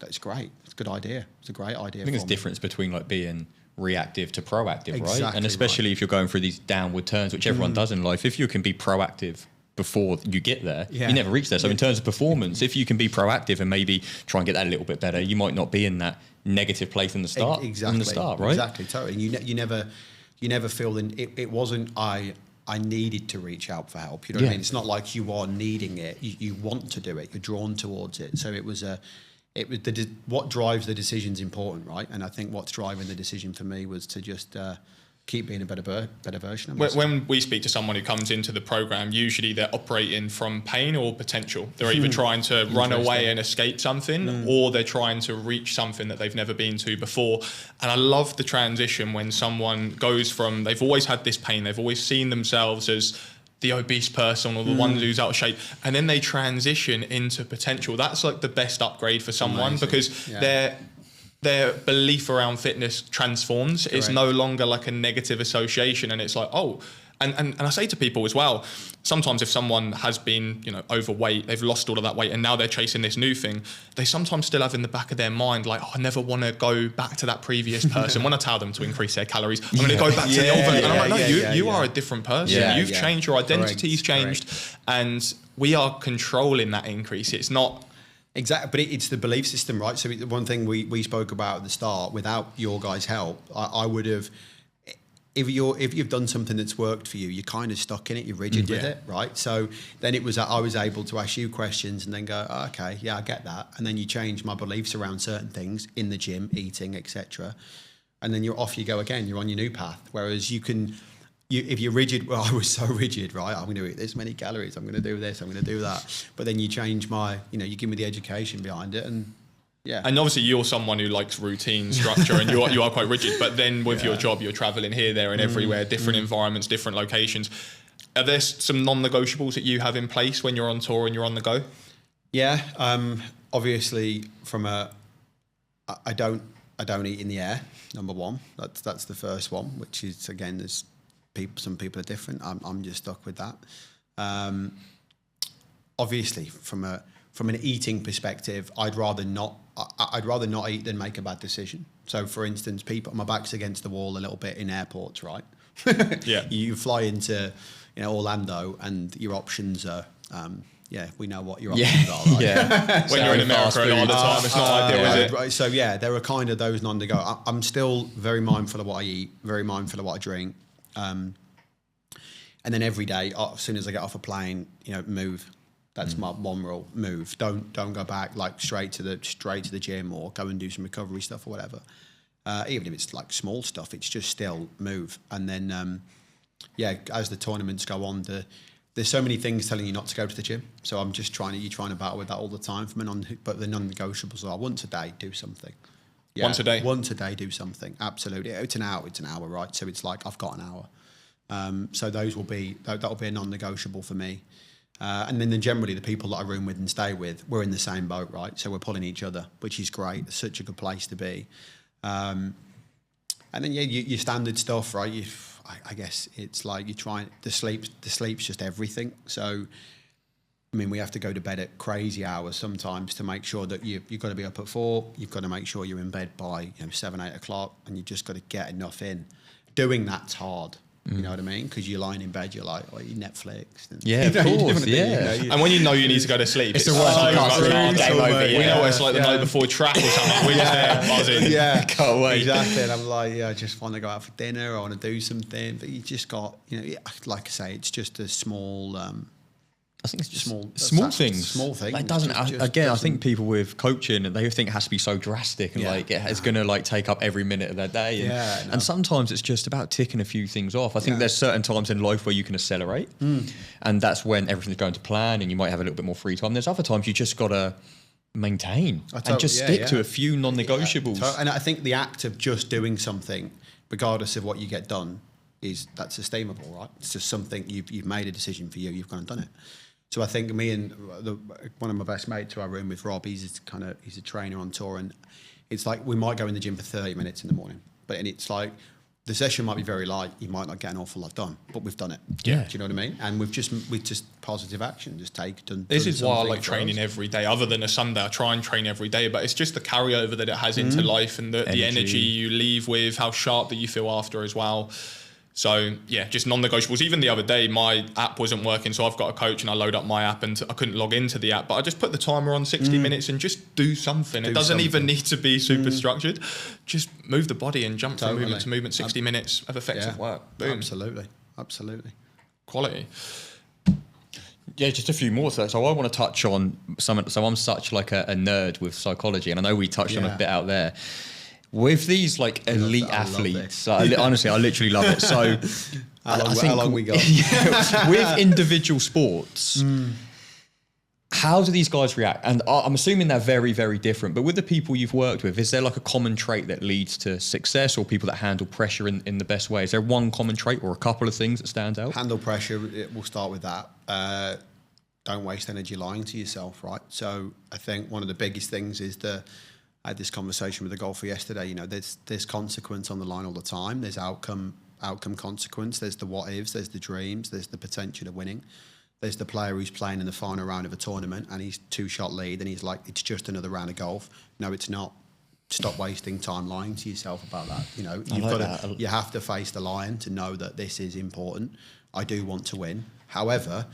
that's great. It's a good idea. It's a great idea. I think there's a difference between being reactive to proactive, right? And Exactly especially if you're going through these downward turns, which everyone does in life, if you can be proactive before you get there, you never reach there. So in terms of performance, if you can be proactive and maybe try and get that a little bit better, you might not be in that negative place in the start. Exactly. In the start, right? Exactly, totally. You never feel it wasn't I needed to reach out for help. You know what I mean? It's not like you are needing it. You want to do it. You're drawn towards it. So it was what drives the decision's important, right? And I think what's driving the decision for me was to just keep being a better version of myself. When we speak to someone who comes into the program, usually they're operating from pain or potential. They're either trying to run away and escape something, or they're trying to reach something that they've never been to before. And I love the transition when someone goes from, they've always had this pain, they've always seen themselves as the obese person or the one who's out of shape, and then they transition into potential. That's like the best upgrade for someone. Amazing. Because their belief around fitness transforms. Correct. It's no longer like a negative association, and it's like, oh, And I say to people as well, sometimes if someone has been, overweight, they've lost all of that weight and now they're chasing this new thing, they sometimes still have in the back of their mind, like, I never want to go back to that previous person. When I tell them to increase their calories, I'm going to go back to the old version. And I'm like, no, you are a different person. Yeah, You've changed, your identity's changed, and we are controlling that increase. It's not... Exactly, but it's the belief system, right? So one thing we spoke about at the start, without your guys' help, I would have... If you've done something that's worked for you, you're kind of stuck in it, you're rigid with it, right? So then I was able to ask you questions and then go, oh, okay, yeah, I get that. And then you change my beliefs around certain things in the gym, eating, etc. And then you're off you go again, you're on your new path. Whereas if you're rigid, well, I was so rigid, right? I'm going to eat this many calories, I'm going to do this, I'm going to do that. But then you change you give me the education behind it, and yeah. And obviously you're someone who likes routine, structure, and you are quite rigid. But then with your job, you're traveling here, there, and everywhere, different environments, different locations. Are there some non-negotiables that you have in place when you're on tour and you're on the go? Yeah, obviously I don't eat in the air. Number one, that's the first one. Which is, again, there's some people are different. I'm just stuck with that. Obviously, from an eating perspective, I'd rather not eat than make a bad decision. So, for instance, my back's against the wall a little bit in airports, right? Yeah. You fly into Orlando, and your options are. We know what your options are. Right? Yeah. When you're in America a lot of the time, it's not ideal, is it? Right. So yeah, there are kind of those non-negotiables. I'm still very mindful of what I eat, very mindful of what I drink, and then every day, as soon as I get off a plane, move. That's my one rule: move. Don't go back like straight to the gym, or go and do some recovery stuff or whatever. Even if it's like small stuff, it's just still move. And then as the tournaments go on, there's so many things telling you not to go to the gym. So I'm just trying to battle with that all the time. But the non-negotiables are once a day, do something. Yeah, once a day, do something. Absolutely, it's an hour, right? So it's like I've got an hour. So that'll be a non-negotiable for me. And then generally the people that I room with and stay with, we're in the same boat, right? So we're pulling each other, which is great. It's such a good place to be. And then your standard stuff, right? I guess it's like the sleep's just everything. So I mean, we have to go to bed at crazy hours sometimes to make sure that you've got to be up at 4. You've got to make sure you're in bed by 7, 8 o'clock, and you just got to get enough in. Doing that's hard. You know what I mean? Because you're lying in bed, you're like, you Netflix. And, yeah, of course, And when you know you need to go to sleep, it's the worst. We know it's like the night before track or something. We're just there buzzing. Yeah, can't wait. Exactly. And I'm like, I just want to go out for dinner. I want to do something. But you just got, like I say, it's just a small... I think it's just small things. Small things. It doesn't. I think people with coaching, they think it has to be so drastic and it's going to take up every minute of their day. And sometimes it's just about ticking a few things off. I think there's certain times in life where you can accelerate, and that's when everything's going to plan, and you might have a little bit more free time. There's other times you just got to maintain and just stick to a few non-negotiables. And I think the act of just doing something, regardless of what you get done, that's sustainable, right? It's just something you've made a decision for you. You've gone and done it. So I think me and one of my best mates who I room with, Rob, he's a trainer on tour, and it's like we might go in the gym for 30 minutes in the morning, and it's like the session might be very light, you might not get an awful lot done, but we've done it. Yeah. Do you know what I mean? And we've just positive action, This is why I like training every day. Other than a Sunday, I try and train every day, but it's just the carryover that it has into life, and the energy you leave with, how sharp that you feel after as well. So yeah, just non-negotiables. Even the other day, my app wasn't working, so I've got a coach and I load up my app and I couldn't log into the app, but I just put the timer on 60 minutes and just do something. It doesn't even need to be super structured. Just move the body and jump from movement to movement, 60 minutes of effective work. Boom. Absolutely. Quality. Yeah, just a few more. So I want to touch on some. So I'm such like a nerd with psychology, and I know we touched on a bit out there. With these elite athletes, honestly, I literally love it. So, how long we got? With individual sports, how do these guys react? And I'm assuming they're very, very different. But with the people you've worked with, is there a common trait that leads to success, or people that handle pressure in the best way? Is there one common trait or a couple of things that stand out? Handle pressure. We'll start with that. Don't waste energy lying to yourself, right? So I think one of the biggest things is I had this conversation with a golfer yesterday. There's consequence on the line all the time. There's outcome outcome consequence. There's the what ifs, there's the dreams, there's the potential of winning. There's the player who's playing in the final round of a tournament and he's 2-shot lead and he's like, it's just another round of golf. No, it's not. Stop wasting time lying to yourself about that. You know, you have to face the lion to know that this is important. I do want to win. However,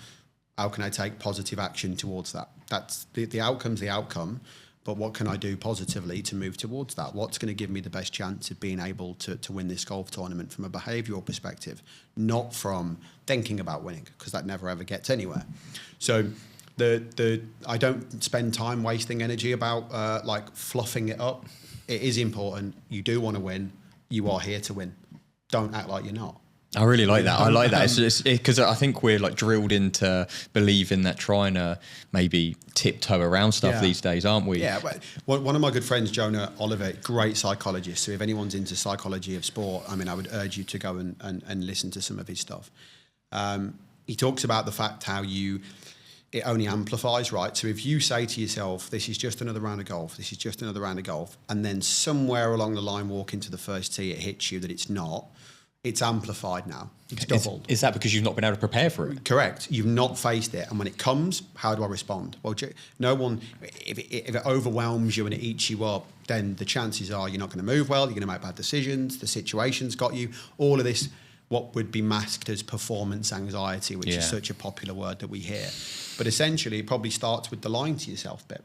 how can I take positive action towards that? That's the outcome's the outcome. But what can I do positively to move towards that? What's going to give me the best chance of being able to win this golf tournament from a behavioural perspective, not from thinking about winning, because that never ever gets anywhere. So I don't spend time wasting energy about like fluffing it up. It is important. You do want to win. You are here to win. Don't act like you're not. I really like that. I like that. It's because I think we're like drilled into believing that trying to maybe tiptoe around stuff these days, aren't we? Yeah. One of my good friends, Jonah Oliver, great psychologist. So if anyone's into psychology of sport, I mean, I would urge you to go and listen to some of his stuff. He talks about the fact how it only amplifies, right? So if you say to yourself, this is just another round of golf, this is just another round of golf, and then somewhere along the line, walking to the first tee, it hits you that it's not, it's amplified now. It's doubled. Is that because you've not been able to prepare for it? Correct. You've not faced it. And when it comes, how do I respond? Well, no one, if it overwhelms you and it eats you up, then the chances are you're not going to move well, you're going to make bad decisions, the situation's got you, all of this, what would be masked as performance anxiety, which is such a popular word that we hear. But essentially, it probably starts with the lying to yourself bit.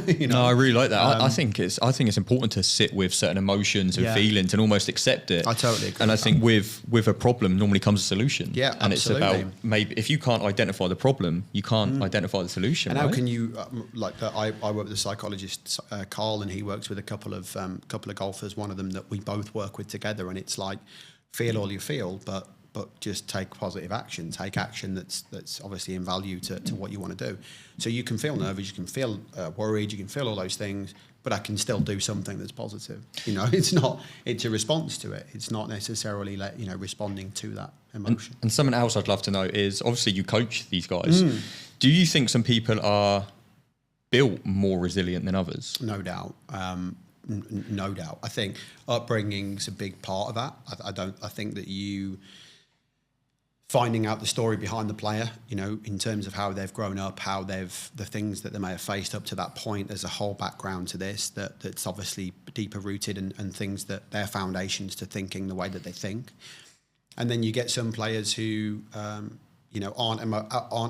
You know? No, I really like that. I think it's important to sit with certain emotions and feelings and almost accept it. I totally agree. And I think with a problem normally comes a solution. Yeah, and absolutely. It's about maybe if you can't identify the problem, you can't identify the solution. And right? how can you I work with a psychologist, Carl, and he works with a couple of golfers. One of them that we both work with together, and it's like feel all you feel, but just take positive action. Take action that's obviously in value to what you want to do. So you can feel nervous, you can feel worried, you can feel all those things, but I can still do something that's positive. You know, it's a response to it. It's not necessarily responding to that emotion. And something else I'd love to know is obviously you coach these guys. Do you think some people are built more resilient than others? No doubt. No doubt. I think upbringing's a big part of that. I think that you finding out the story behind the player, you know, in terms of how they've grown up, the things that they may have faced up to that point. There's a whole background to this that's obviously deeper rooted and things that they're foundations to thinking the way that they think. And then you get some players who, aren't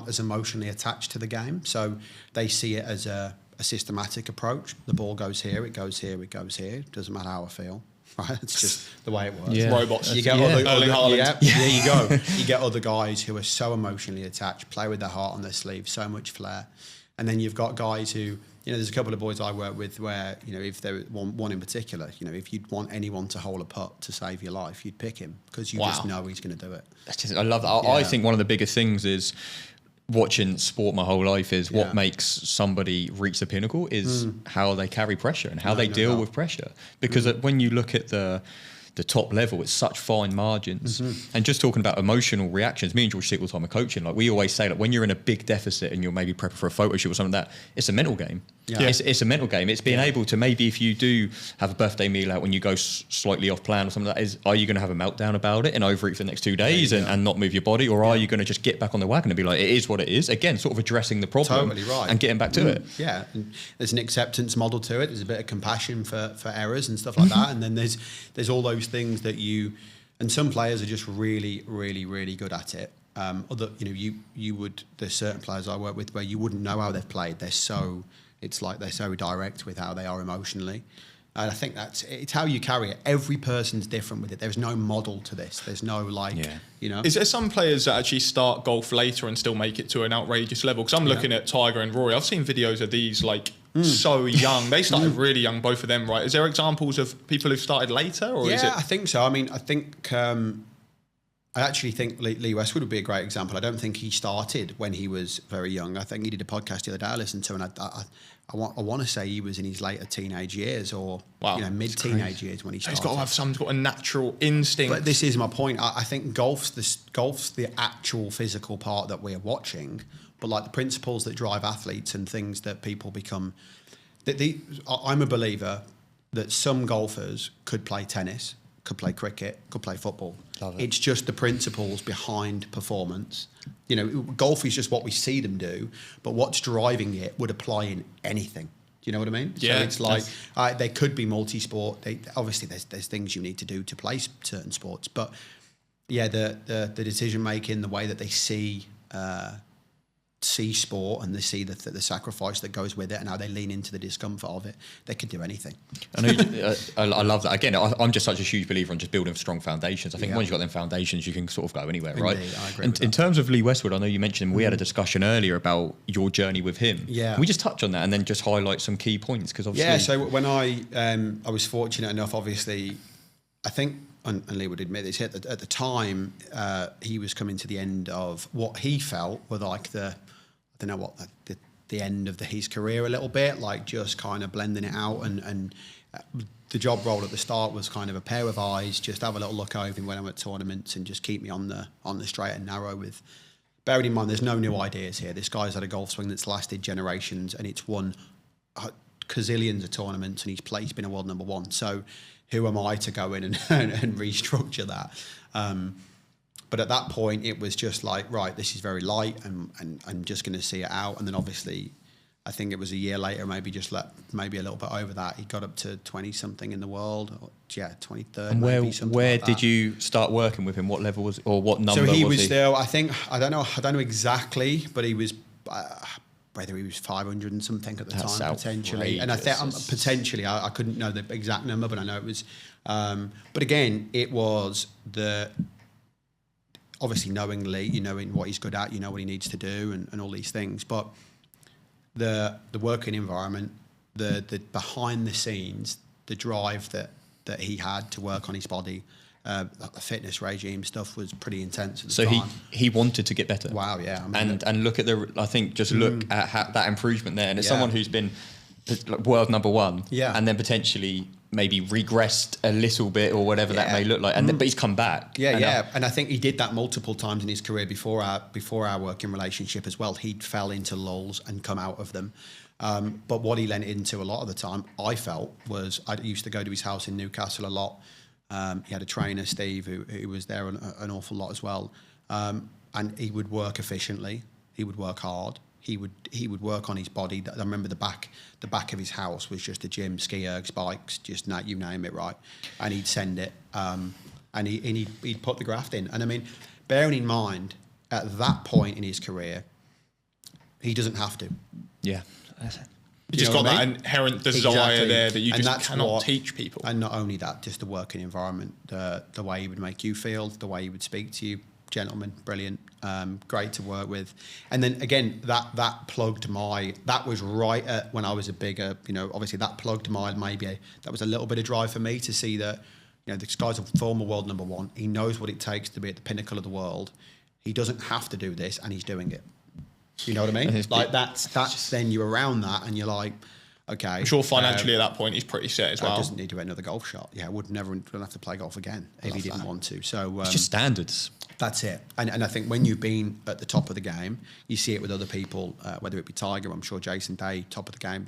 as emotionally attached to the game. So they see it as a systematic approach. The ball goes here, it goes here, it goes here. Doesn't matter how I feel. Right, it's just the way it works. Yeah. Robots. You get Erling Haaland. there you go. You get other guys who are so emotionally attached, play with their heart on their sleeve, so much flair. And then you've got guys who, there's a couple of boys I work with where, if there one in particular, if you'd want anyone to hold a putt to save your life, you'd pick him because you just know he's going to do it. I love that. I think one of the biggest things is watching sport my whole life is what makes somebody reach the pinnacle is how they carry pressure and how they deal with pressure. Because when you look at the top level, it's such fine margins. And just talking about emotional reactions, me and George sit all the time in coaching, like we always say, like when you're in a big deficit and you're maybe prepping for a photo shoot or something like that, it's a mental game. It's a mental game. It's being able to maybe if you do have a birthday meal out when you go slightly off plan or something like that, are you going to have a meltdown about it and overeat for the next 2 days and not move your body, or are you going to just get back on the wagon and be like, it is what it is? Again, sort of addressing the problem and getting back to it. Yeah, and there's an acceptance model to it. There's a bit of compassion for errors and stuff like that. And then there's all those things that and some players are just really, really, really good at it. There's certain players I work with where you wouldn't know how they've played. They're so direct with how they are emotionally. And I think it's how you carry it. Every person's different with it. There's no model to this. There's no Is there some players that actually start golf later and still make it to an outrageous level? Because I'm looking at Tiger and Rory. I've seen videos of these so young. They started really young, both of them, right? Is there examples of people who've started later? Or is it? I think so. I mean, I actually think Lee Westwood would be a great example. I don't think he started when he was very young. I think he did a podcast the other day I listened to, and I want to say he was in his later teenage years or mid-teenage years when he started. He's got to have some sort of natural instinct. But this is my point. I think golf's the actual physical part that we're watching, but like the principles that drive athletes and things that people become. I'm a believer that some golfers could play tennis, could play cricket, could play football. Love it. It's just the principles behind performance. You know, golf is just what we see them do, but what's driving it would apply in anything. Do you know what I mean? Yeah. So it's like they could be multi-sport. Obviously, there's things you need to do to play certain sports, but yeah, the decision making, the way that they see sport, and they see the sacrifice that goes with it, and how they lean into the discomfort of it. They could do anything. I know. I love that. Again, I'm just such a huge believer in just building strong foundations. I think once you've got them foundations, you can sort of go anywhere, right? Indeed, I agree And with in that. terms of Lee Westwood, I know you mentioned him. We had a discussion earlier about your journey with him. Yeah. Can we just touch on that and then just highlight some key points? Because obviously, Yeah, so when I was fortunate enough, obviously, I think, and Lee would admit this, at the time, he was coming to the end of what he felt were like the end of his career a little bit, like just kind of blending it out. And the job role at the start was kind of a pair of eyes, just have a little look over him when I'm at tournaments and just keep me on the straight and narrow with, bearing in mind, there's no new ideas here. This guy's had a golf swing that's lasted generations, and it's won gazillions of tournaments, and he's been a world number one. So who am I to go in and restructure that? But at that point, it was just like, right, this is very light, and I'm just going to see it out. And then obviously, I think it was a year later, maybe a little bit over that, he got up to 20-something in the world. Or, 23rd. and maybe, something where like that. did you start working with him? What level was, or what number? So he was he? still, I think, I don't know exactly, but he was, whether he was 500 and something at the That's time, potentially. And I think outrageous. potentially, I couldn't know the exact number, but I know it was. But again, it was obviously knowing Lee, you know what he's good at, you know what he needs to do, and all these things. But the working environment, the behind the scenes, the drive that he had to work on his body, the fitness regime stuff was pretty intense at the So time. he wanted to get better. Wow, yeah. I mean, And look at look at that improvement there, and it's Yeah. someone who's been world number one, Yeah. and then potentially maybe regressed a little bit or whatever that Yeah. may look like, and then, but he's come back. Yeah, And, yeah, and I think he did that multiple times in his career before our working relationship as well. He'd fell into lulls and come out of them. But what he lent into a lot of the time, I felt, was I used to go to his house in Newcastle a lot. He had a trainer, Steve, who was there an awful lot as well. And he would work efficiently. He would work hard. He would work on his body. I remember the back of his house was just a gym, ski ergs, bikes, just you name it, right? And he'd send it, and he'd put the graft in. And I mean, bearing in mind, at that point in his career, he doesn't have to. yeah. You just know got what I that mean? inherent desire Exactly. there that you And just that's cannot what- teach people. And not only that, just the working environment, the way he would make you feel, the way he would speak to you. Gentleman, brilliant, great to work with. And then again, that plugged that was right at when I was a bigger, obviously that plugged that was a little bit of drive for me to see that, this guy's a former world number one. He knows what it takes to be at the pinnacle of the world. He doesn't have to do this, and he's doing it. You know what I mean? Like that's then you're around that, and you're like, okay. I'm sure financially at that point he's pretty set as I well. doesn't need to hit another golf shot. Yeah, would never have to play golf again if he didn't want to. So It's just standards. that's it. And I think when you've been at the top of the game, you see it with other people, whether it be Tiger, I'm sure Jason Day, top of the game,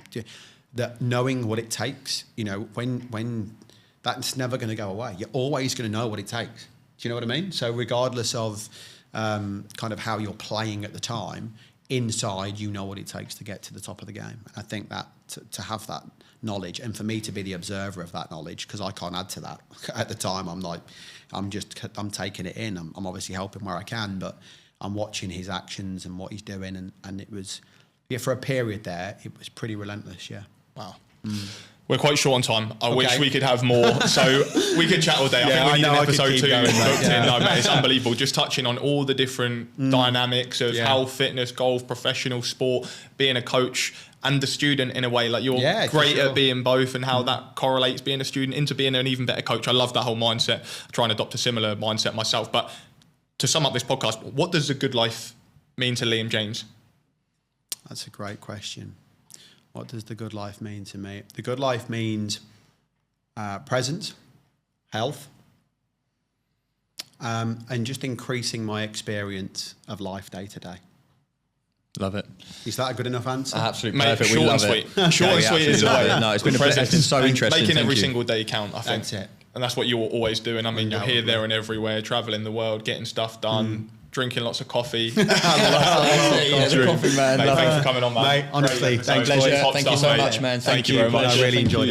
that knowing what it takes, when that's never going to go away. You're always going to know what it takes. Do you know what I mean? So regardless of kind of how you're playing at the time, inside you know what it takes to get to the top of the game. And I think that to have that knowledge, and for me to be the observer of that knowledge, because I can't add to that at the time. I'm taking it in. I'm obviously helping where I can, but I'm watching his actions and what he's doing, and it was, for a period there, it was pretty relentless. Yeah. Wow. We're quite short on time. I wish Okay. we could have more. So we could chat all day. Yeah, I think we I need know, an I could episode keep 2 going, mate. booked in. Yeah. No, mate, it's unbelievable. Just touching on all the different dynamics of Yeah. how fitness, golf, professional sport, being a coach and a student in a way. Like you're Yeah, for great sure. at being both, and how that correlates being a student into being an even better coach. I love that whole mindset. I try and adopt a similar mindset myself. But to sum up this podcast, what does a good life mean to Liam James? That's a great question. What does the good life mean to me? The good life means presence, health, and just increasing my experience of life day to day. Love it. Is that a good enough answer? Absolutely Mate, perfect. short we and love sweet. it. Short and sweet is the absolutely love way. it. No, it's been Presence so and interesting. Making Thank every you. single day count, I think. That's it. and that's what you're always doing. I mean, you're here, Undoubtedly. there, and everywhere, traveling the world, getting stuff done, drinking lots of coffee. Yeah, the coffee man. Mate, Love thanks it. for coming on, man. Mate, honestly, Great episode. thanks, Pleasure. Top Thank you stuff, so mate. much, man. Thank you very much. I really enjoyed it.